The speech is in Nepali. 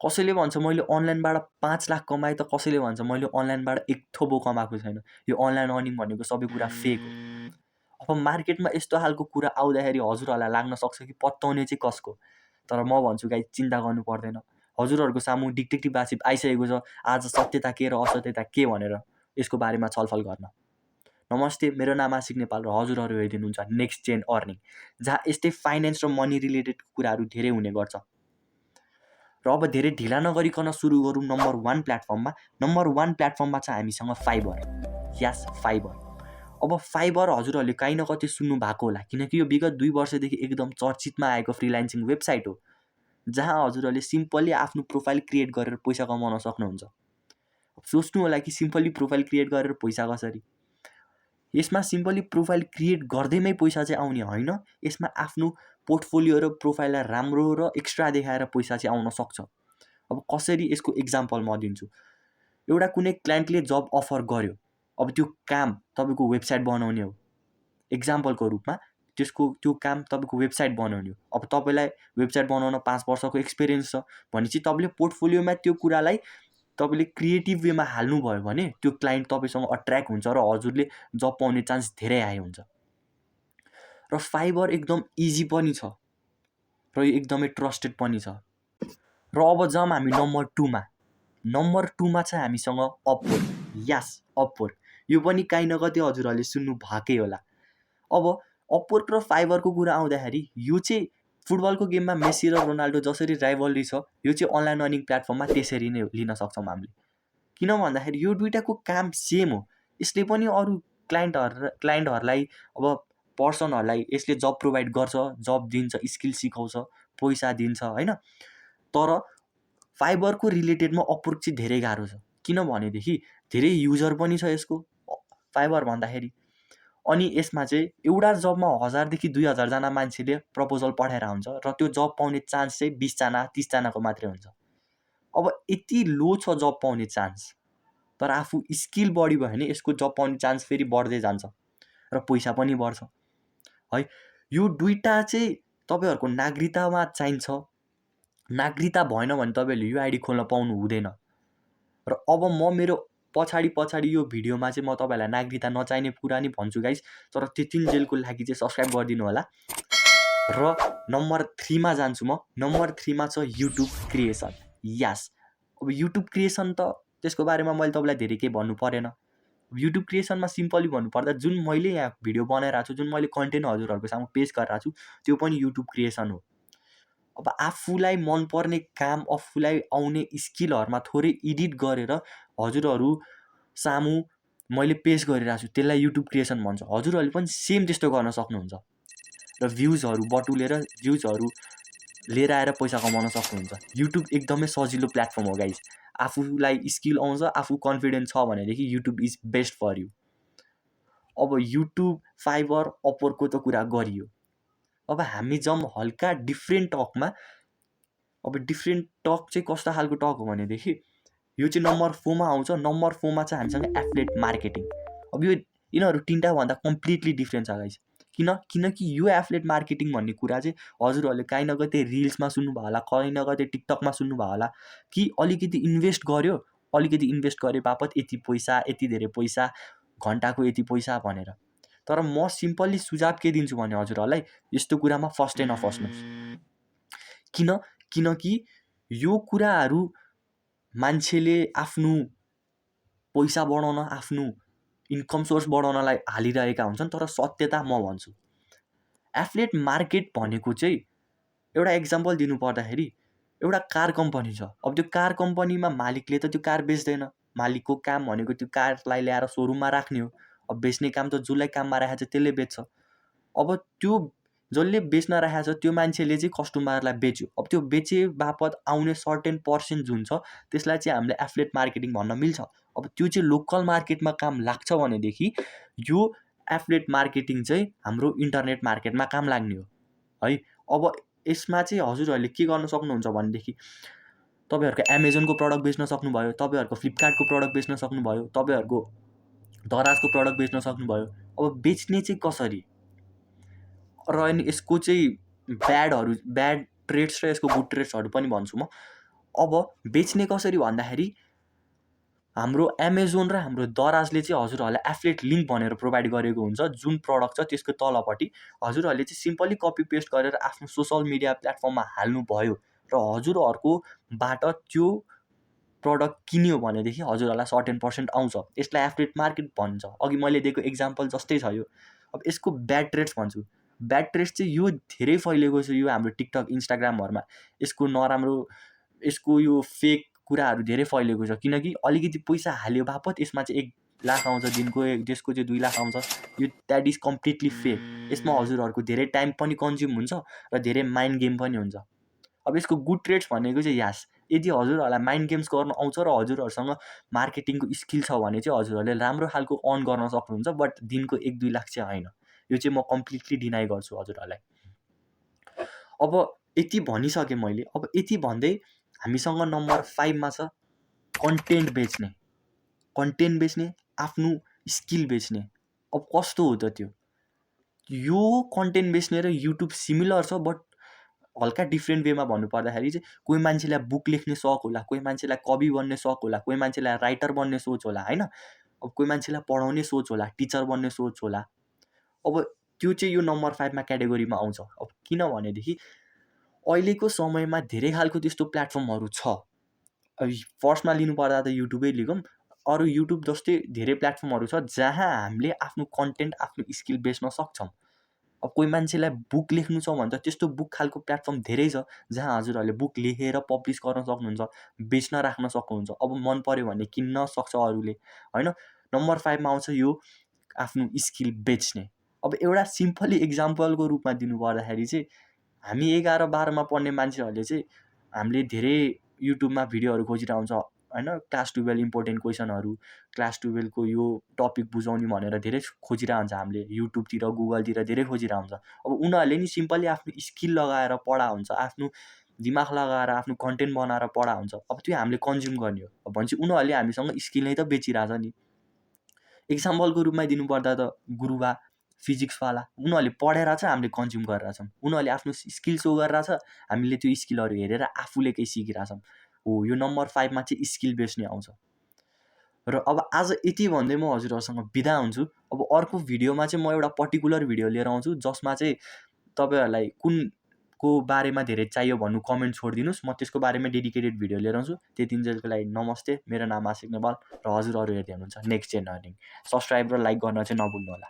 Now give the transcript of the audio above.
कसैले भन्छ मैले अनलाइनबाट 5 लाख कमाएँ त कसैले भन्छ मैले अनलाइनबाट एक थोपो कमाएको छैन। यो अनलाइन अर्निङ भनेको सबै कुरा फेक हो। अब मार्केटमा यस्तो खालको कुरा आउँदाखेरि हजुरहरूलाई लाग्न सक्छ कि पत्ताउने चाहिँ कसको, तर म भन्छु गाइस चिन्ता गर्नु पर्दैन। हजुरहरूको सामु डिटेक्टिभ आसिफ आइसकेको छ आज सत्यता के र असत्यता के भनेर यसको बारेमा छलफल गर्न। नमस्ते, मेरो नाम आशिक नेपाल र हजुरहरू हेरिदिनुहुन्छ नेक्स्ट जेन अर्निङ, जहाँ यस्तै फाइनेन्स र मनी रिलेटेड कुराहरू धेरै हुने गर्छ। र अब धेरै ढिला नगरिकन सुरु गरौँ नम्बर 1 प्लेटफर्ममा। नम्बर 1 प्लेटफर्ममा छ हामीसँग फाइबर। यस, फाइबर। अब फाइबर हजुरहरूले काहीँ न कतै सुन्नु भएको होला, किनकि यो विगत 2 वर्षदेखि एकदम चर्चितमा आएको फ्रिलान्सिङ वेबसाइट हो, जहाँ हजुरहरूले सिम्पली आफ्नो प्रोफाइल क्रिएट गरेर पैसा कमाउन सक्नुहुन्छ। सोच्नु होला कि सिम्पली प्रोफाइल क्रिएट गरेर पैसा कसरी? यसमा सिम्पली प्रोफाइल क्रिएट गर्दैमै पैसा चाहिँ आउने होइन, यसमा आफ्नो पोर्टफोलियो र प्रोफाइललाई राम्रो र एक्स्ट्रा देखाएर पैसा चाहिँ आउन सक्छ। अब कसरी यसको एक्जाम्पल म दिन्छु। एउटा कुनै क्लाइन्टले जब अफर गर्यो, अब त्यो काम तपाईँको वेबसाइट बनाउने हो, एक्जाम्पलको रूपमा त्यो काम तपाईँको वेबसाइट बनाउने हो। अब तपाईँलाई वेबसाइट बनाउन 5 वर्षको एक्सपिरियन्स छ भनेपछि तपाईँले पोर्टफोलियोमा त्यो कुरालाई तपाईँले क्रिएटिभ वेमा हाल्नुभयो भने त्यो क्लाइन्ट तपाईँसँग अट्र्याक्ट हुन्छ र हजुरले जब पाउने चान्स धेरै हाई हुन्छ। र फाइबर एकदम इजी पनि छ र यो एकदमै ट्रस्टेड पनि छ। र अब जाऊँ हामी नम्बर 2मा। नम्बर 2मा छ हामीसँग अपवर्क। यस, अपवर्क। यो पनि काहीँ न कतै हजुरहरूले सुन्नु भएकै होला। अब अपवर्क र फाइबरको कुरा आउँदाखेरि यो चाहिँ फुटबलको गेममा मेसी र रोनाल्डो जसरी राइभलरी छ, यो चाहिँ अनलाइन अर्निङ प्लेटफर्ममा त्यसरी नै लिन सक्छौँ हामीले। किन भन्दाखेरि यो दुईटाको काम सेम हो। यसले पनि अरू क्लाइन्टहरूलाई अब पर्सनहरूलाई यसले जब प्रोभाइड गर्छ, जब दिन्छ, स्किल सिकाउँछ, पैसा दिन्छ होइन। तर फाइबरको रिलेटेडमा अपवर्क चाहिँ धेरै गाह्रो छ, किनभनेदेखि धेरै युजर पनि छ यसको फाइबर भन्दाखेरि। अनि यसमा चाहिँ एउटा जबमा 1000 देखि 2000 जना मान्छेले प्रपोजल पठाएर हुन्छ र त्यो जब पाउने चान्स चाहिँ 20 जना 30 जनाको मात्रै हुन्छ। अब यति लो छ जब पाउने चान्स, तर आफू स्किल बढी भयो भने यसको जब पाउने चान्स फेरि बढ्दै जान्छ र पैसा पनि बढ्छ है। यो दुईटा चाहिँ तपाईँहरूको नागरिकतामा चाहिन्छ। नागरिकता भएन भने तपाईँहरूले यो आइडी खोल्न पाउनु हुँदैन। र अब म मेरो पछाडि यो भिडियोमा चाहिँ म तपाईँलाई नागरिकता नचाहिने कुरा नि भन्छु गाइस, तर त्यतिन्जेलको लागि चाहिँ सब्सक्राइब गरिदिनु होला। र नम्बर 3मा जान्छु म। नम्बर 3मा छ युट्युब क्रिएसन। यस, अब युट्युब क्रिएसन त त्यसको बारेमा मैले तपाईँलाई धेरै केही भन्नु परेन। युट्युब क्रिएसनमा सिम्पली भन्नुपर्दा जुन मैले यहाँ भिडियो बनाइरहेको छु, जुन मैले कन्टेन्ट हजुरहरूको सामु पेश गरिरहेको छु, त्यो पनि युट्युब क्रिएसन हो। अब आफूलाई मनपर्ने काम, आफूलाई आउने स्किलहरुमा थोरै एडिट गरेर हजुरहरू सामु मैले पेश गरिरहेको छु, त्यसलाई युट्युब क्रिएसन भन्छ। हजुरहरूले पनि सेम त्यस्तो गर्न सक्नुहुन्छ र भ्युजहरू बटुलेर भ्युजहरू लिएर आएर पैसा कमाउन सक्नुहुन्छ। युट्युब एकदमै सजिलो प्लेटफर्म हो गाइज। आफूलाई स्किल आउँछ, आफू कन्फिडेन्ट छ भनेदेखि YouTube is best for you. अब युट्युब, फाइबर, अपवर्कको त कुरा गरियो। अब हामी जाउँ हल्का डिफ्रेन्ट टकमा। अब डिफ्रेन्ट टक चाहिँ कस्तो खालको टक हो भनेदेखि यो चाहिँ नम्बर 4मा आउँछ। नम्बर 4मा चाहिँ हामीसँग एफिलिएट मार्केटिङ। अब यो यिनीहरू तीनटा भन्दा कम्प्लिटली डिफ्रेन्ट छ गाइज। किनकि यो एफिलिएट मार्केटिङ भन्ने कुरा चाहिँ हजुरहरूले काहीँ न कतै रिल्समा सुन्नुभयो होला, कहीँ न कतै टिकटकमा सुन्नुभयो होला कि अलिकति इन्भेस्ट गर्यो, अलिकति इन्भेस्ट गरे बापत यति पैसा, यति धेरै पैसा, घन्टाको यति पैसा भनेर। तर म सिम्पली सुझाव के दिन्छु भने हजुरहरूलाई यस्तो कुरामा फर्स्टै नफस्नुहोस्। किनकि यो कुराहरू मान्छेले आफ्नो पैसा बढाउन, आफ्नो इन्कम सोर्स बढाउनलाई हालिरहेका हुन्छन्, तर सत्यता म भन्छु एफिलिएट मार्केट भनेको चाहिँ एउटा एक्जाम्पल दिनु पर्दाखेरि एउटा कार कम्पनी छ। अब त्यो कार कम्पनीमा मालिकले त त्यो कार बेच्दैन, मालिकको काम भनेको त्यो कारलाई ल्याएर सोरुममा राख्ने हो। अब बेच्ने काम त जसलाई काममा राखेको छ त्यसले बेच्छ। अब त्यो जसले बेच्न राखेको छ त्यो मान्छेले चाहिँ कस्टमरलाई बेच्यो। अब त्यो बेचे बापत आउने सर्टेन पर्सेन्ट जुन छ त्यसलाई चाहिँ हामीले एफिलिएट मार्केटिङ भन्न मिल्छ। अब त्यो चाहिँ लोकल मार्केटमा काम लाग्छ भनेदेखि यो एफिलिएट मार्केटिङ चाहिँ हाम्रो इन्टरनेट मार्केटमा काम लाग्ने हो है। अब यसमा चाहिँ हजुरहरूले के गर्न सक्नुहुन्छ भनेदेखि तपाईँहरूको एमाजोनको प्रडक्ट बेच्न सक्नुभयो, तपाईँहरूको फ्लिपकार्टको प्रडक्ट बेच्न सक्नुभयो, तपाईँहरूको दराजको प्रडक्ट बेच्न सक्नुभयो। अब बेच्ने चाहिँ कसरी र अनि यसको चाहिँ ब्याड ट्रेड्स र यसको गुड ट्रेड्सहरू पनि भन्छु म। अब बेच्ने कसरी भन्दाखेरि हाम्रो एमाजोन र हाम्रो दराजले चाहिँ हजुरहरूलाई एफिलिएट लिङ्क भनेर प्रोभाइड गरेको हुन्छ। जुन प्रडक्ट छ त्यसको तलपट्टि हजुरहरूले चाहिँ सिम्पली कपी पेस्ट गरेर आफ्नो सोसल मिडिया प्लेटफर्ममा हाल्नुभयो र हजुरहरूकोबाट त्यो प्रडक्ट किन्यो भनेदेखि हजुरहरूलाई सर्टेन पर्सेन्ट आउँछ। यसलाई एफिलिएट मार्केट भन्छ। अघि मैले दिएको इक्जाम्पल जस्तै छ यो। अब यसको ब्याड ट्रेड्स भन्छु। ब्याड ट्रेड्स चाहिँ यो धेरै फैलिएको छ यो हाम्रो टिकटक इन्स्टाग्रामहरूमा। यसको नराम्रो यसको यो फेक कुराहरू धेरै फैलिएको छ, किनकि अलिकति पैसा हाल्यो बापत यसमा चाहिँ 1 लाख आउँछ दिनको, त्यसको चाहिँ 2 लाख आउँछ। यो द्याट इज कम्प्लिटली फेक। यसमा हजुरहरूको धेरै टाइम पनि कन्ज्युम हुन्छ र धेरै माइन्ड गेम पनि हुन्छ। अब यसको गुड ट्रेड्स भनेको चाहिँ यास, यदि हजुरहरूलाई माइन्ड गेम्स गर्न आउँछ र हजुरहरूसँग मार्केटिङको स्किल छ भने चाहिँ हजुरहरूले राम्रो खालको अर्न गर्न सक्नुहुन्छ, बट दिनको 1-2 लाख चाहिँ होइन। यो चाहिँ म कम्प्लिटली डिनाइ गर्छु हजुरहरूलाई। अब यति भनिसकेँ मैले। अब यति भन्दै हामीसँग नम्बर 5 मा छ कन्टेन्ट बेच्ने। कन्टेन्ट बेच्ने, आफ्नो स्किल बेच्ने। अब कस्तो हो त त्यो? यो कन्टेन्ट बेच्ने र युट्युब सिमिलर छ, बट हल्का डिफ्रेन्ट वेमा भन्नुपर्दाखेरि चाहिँ कोही मान्छेलाई बुक लेख्ने सौक होला, कोही मान्छेलाई कवि बन्ने सौक होला, कोही मान्छेलाई राइटर बन्ने सोच होला, होइन? अब कोही मान्छेलाई पढाउने सोच होला, टिचर बन्ने सोच होला। अब त्यो चाहिँ यो नम्बर 5 मा क्याटेगोरीमा आउँछ। अब किन भनेदेखि अहिलेको समयमा धेरै खालको त्यस्तो प्लेटफर्महरू छ। अब फर्स्टमा लिनुपर्दा त युट्युबै लिगौँ। अरू युट्युब जस्तै धेरै प्लेटफर्महरू छ जहाँ हामीले आफ्नो कन्टेन्ट, आफ्नो स्किल बेच्न सक्छौँ। अब कोही मान्छेलाई बुक लेख्नु छ भने त त्यस्तो बुक खालको प्लेटफर्म धेरै छ जहाँ हजुरहरूले बुक लेखेर पब्लिस गर्न सक्नुहुन्छ, बेच्न राख्न सक्नुहुन्छ। अब मन पऱ्यो भने किन्न सक्छ अरूले, होइन? नम्बर 5 मा आउँछ यो आफ्नो स्किल बेच्ने। अब एउटा सिम्पली इक्जाम्पलको रूपमा दिनु पर्दाखेरि चाहिँ हामी 11-12 मा पढ्ने मान्छेहरूले चाहिँ हामीले धेरै युट्युबमा भिडियोहरू खोजिरहेको हुन्छ, होइन? क्लास 12 इम्पोर्टेन्ट क्वेसनहरू, क्लास 12 को यो टपिक बुझाउने भनेर धेरै खोजिरहेको हुन्छ हामीले युट्युबतिर, गुगलतिर धेरै खोजिरहेको हुन्छ। अब उनीहरूले नि सिम्पली आफ्नो स्किल लगाएर पढा हुन्छ, आफ्नो दिमाग लगाएर आफ्नो कन्टेन्ट बनाएर पढा हुन्छ। अब त्यो हामीले कन्ज्युम गर्ने हो। अब भनेपछि उनीहरूले हामीसँग स्किल नै त बेचिरहेछ नि। इक्जाम्पलको रूपमा दिनुपर्दा त गुरुबा, फिजिक्सवाला, उनीहरूले पढेर चाहिँ हामीले कन्ज्युम गरिरहेछौँ। उनीहरूले आफ्नो स्किल सो गरिरहेछ, हामीले त्यो स्किलहरू हेरेर आफूले केही सिकिरहेछौँ। हो, यो नम्बर 5 मा चाहिँ स्किल बेच्ने आउँछ। र अब आज यति भन्दै म हजुरहरूसँग बिदा हुन्छु। अब अर्को भिडियोमा चाहिँ म एउटा पर्टिकुलर भिडियो लिएर आउँछु जसमा चाहिँ तपाईँहरूलाई कुनको बारेमा धेरै चाहियो भन्नु कमेन्ट छोडिदिनुहोस्। म त्यसको बारेमा डेडिकेटेड भिडियो लिएर आउँछु। त्यतिन्जेलको लागि नमस्ते। मेरो नाम आशिक नेपाल र हजुरहरू हेर्दै हुनुहुन्छ नेक्स्ट जेन अर्निङ। सब्सक्राइब र लाइक गर्न चाहिँ नभुल्नु होला।